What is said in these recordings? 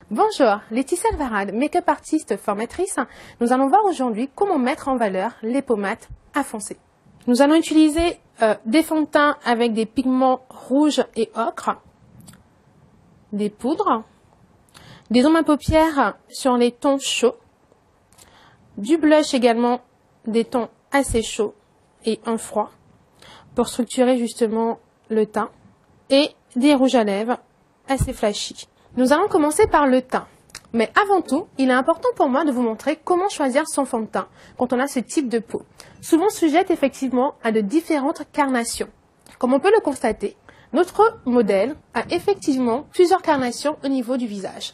Bonjour, Laetitia Alvarade, make-up artiste formatrice. Nous allons voir aujourd'hui comment mettre en valeur les pomades à foncer. Nous allons utiliser des fonds de teint avec des pigments rouges et ocre, des poudres, des ombres à paupières sur les tons chauds, du blush également, des tons assez chauds et un froid pour structurer justement le teint, et des rouges à lèvres assez flashy. Nous allons commencer par le teint. Mais avant tout, il est important pour moi de vous montrer comment choisir son fond de teint quand on a ce type de peau, souvent sujette effectivement à de différentes carnations. Comme on peut le constater, notre modèle a effectivement plusieurs carnations au niveau du visage.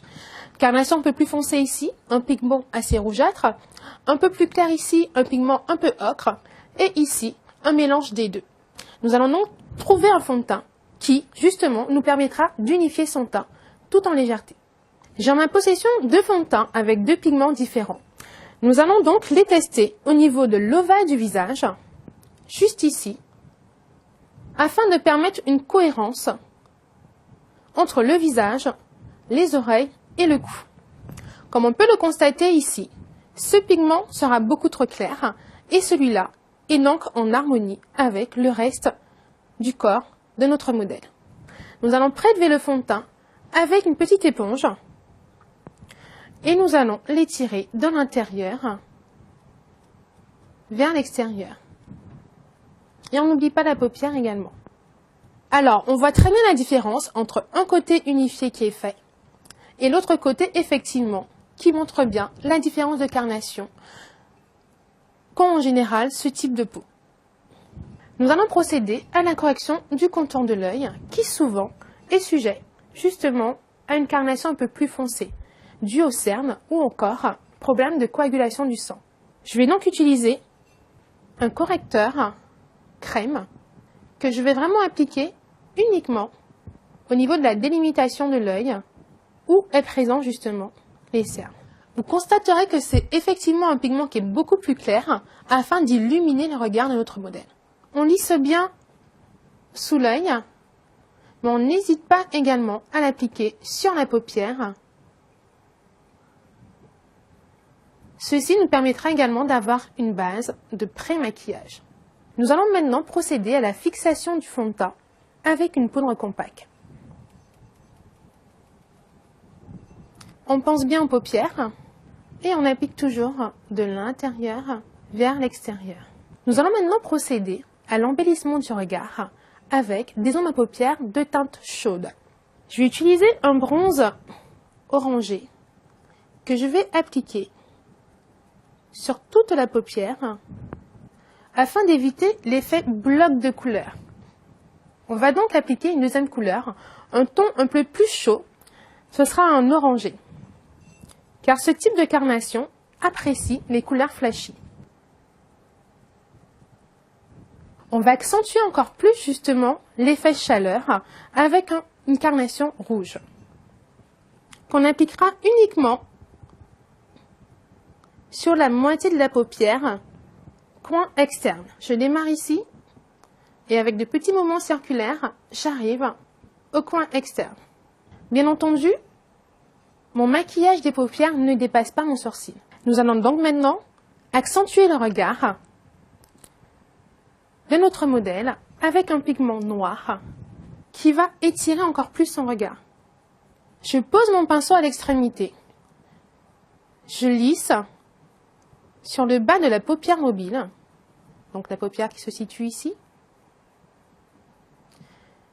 Carnation un peu plus foncée ici, un pigment assez rougeâtre, un peu plus clair ici, un pigment un peu ocre, et ici, un mélange des deux. Nous allons donc trouver un fond de teint qui, justement, nous permettra d'unifier son teint tout en légèreté. J'ai en ma possession deux fonds de teint avec deux pigments différents. Nous allons donc les tester au niveau de l'ovale du visage, juste ici, afin de permettre une cohérence entre le visage, les oreilles et le cou. Comme on peut le constater ici, ce pigment sera beaucoup trop clair et celui-là est donc en harmonie avec le reste du corps de notre modèle. Nous allons prélever le fond de teint avec une petite éponge et nous allons l'étirer de l'intérieur vers l'extérieur. Et on n'oublie pas la paupière également. Alors, on voit très bien la différence entre un côté unifié qui est fait et l'autre côté, effectivement, qui montre bien la différence de carnation qu'ont en général ce type de peau. Nous allons procéder à la correction du contour de l'œil qui souvent est sujet justement à une carnation un peu plus foncée, due aux cernes ou encore problème de coagulation du sang. Je vais donc utiliser un correcteur crème que je vais vraiment appliquer uniquement au niveau de la délimitation de l'œil où est présent justement les cernes. Vous constaterez que c'est effectivement un pigment qui est beaucoup plus clair afin d'illuminer le regard de notre modèle. On lisse bien sous l'œil, mais on n'hésite pas également à l'appliquer sur la paupière. Ceci nous permettra également d'avoir une base de pré-maquillage. Nous allons maintenant procéder à la fixation du fond de teint avec une poudre compacte. On pense bien aux paupières et on applique toujours de l'intérieur vers l'extérieur. Nous allons maintenant procéder à l'embellissement du regard avec des ombres à paupières de teinte chaude. Je vais utiliser un bronze orangé que je vais appliquer sur toute la paupière afin d'éviter l'effet bloc de couleur. On va donc appliquer une deuxième couleur, un ton un peu plus chaud, ce sera un orangé, car ce type de carnation apprécie les couleurs flashy. On va accentuer encore plus justement l'effet chaleur avec une carnation rouge, qu'on appliquera uniquement sur la moitié de la paupière, coin externe. Je démarre ici et avec de petits mouvements circulaires, j'arrive au coin externe. Bien entendu, mon maquillage des paupières ne dépasse pas mon sourcil. Nous allons donc maintenant accentuer le regard de notre modèle avec un pigment noir qui va étirer encore plus son regard. Je pose mon pinceau à l'extrémité. Je lisse sur le bas de la paupière mobile, donc la paupière qui se situe ici.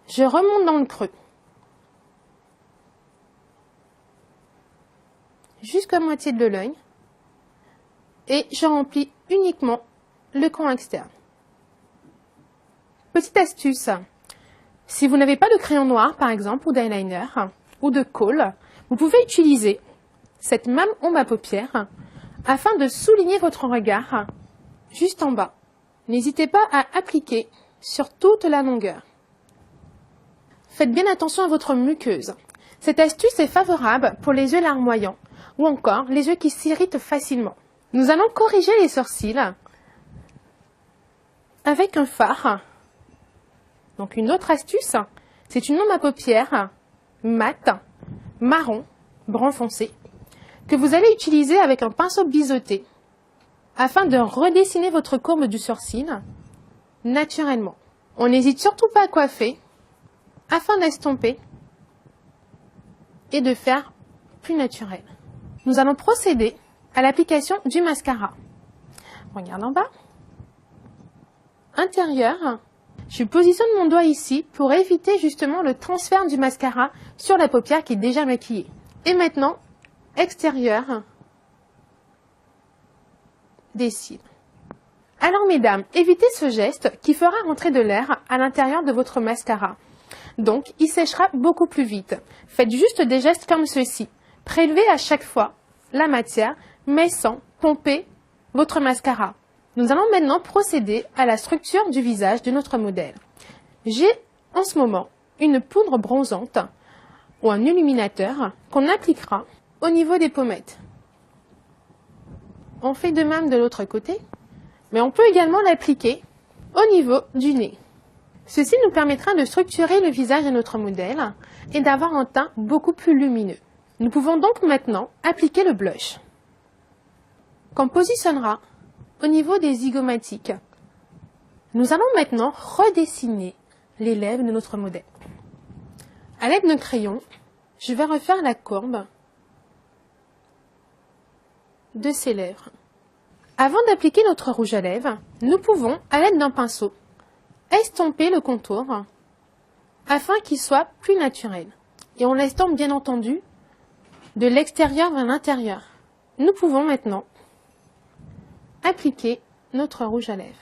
Je remonte dans le creux, jusqu'à moitié de l'œil, et je remplis uniquement le coin externe. Petite astuce, si vous n'avez pas de crayon noir par exemple, ou d'eyeliner, ou de colle, vous pouvez utiliser cette même ombre à paupières afin de souligner votre regard juste en bas. N'hésitez pas à appliquer sur toute la longueur. Faites bien attention à votre muqueuse. Cette astuce est favorable pour les yeux larmoyants ou encore les yeux qui s'irritent facilement. Nous allons corriger les sourcils avec un fard. Donc une autre astuce, c'est une ombre à paupières mate, marron, brun foncé que vous allez utiliser avec un pinceau biseauté afin de redessiner votre courbe du sourcil naturellement. On n'hésite surtout pas à coiffer afin d'estomper et de faire plus naturel. Nous allons procéder à l'application du mascara. Regarde en bas. Intérieur, je positionne mon doigt ici pour éviter justement le transfert du mascara sur la paupière qui est déjà maquillée. Et maintenant, extérieur des cils. Alors mesdames, évitez ce geste qui fera rentrer de l'air à l'intérieur de votre mascara. Donc, il séchera beaucoup plus vite. Faites juste des gestes comme ceci. Prélevez à chaque fois la matière, mais sans pomper votre mascara. Nous allons maintenant procéder à la structure du visage de notre modèle. J'ai en ce moment une poudre bronzante ou un illuminateur qu'on appliquera au niveau des pommettes. On fait de même de l'autre côté, mais on peut également l'appliquer au niveau du nez. Ceci nous permettra de structurer le visage de notre modèle et d'avoir un teint beaucoup plus lumineux. Nous pouvons donc maintenant appliquer le blush qu'on positionnera au niveau des zygomatiques. Nous allons maintenant redessiner les lèvres de notre modèle. À l'aide d'un crayon, je vais refaire la courbe de ses lèvres. Avant d'appliquer notre rouge à lèvres, nous pouvons, à l'aide d'un pinceau, estomper le contour afin qu'il soit plus naturel. Et on l'estompe bien entendu de l'extérieur vers l'intérieur. Nous pouvons maintenant appliquer notre rouge à lèvres.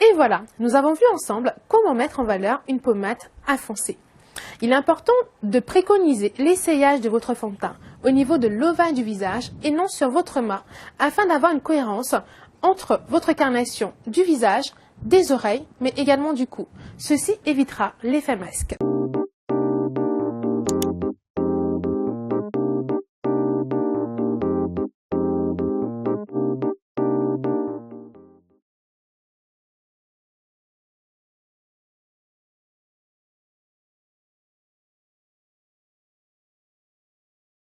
Et voilà, nous avons vu ensemble comment mettre en valeur une pommade à foncer. Il est important de préconiser l'essayage de votre fond de teint au niveau de l'ovale du visage et non sur votre main afin d'avoir une cohérence entre votre carnation du visage, des oreilles, mais également du cou. Ceci évitera l'effet masque.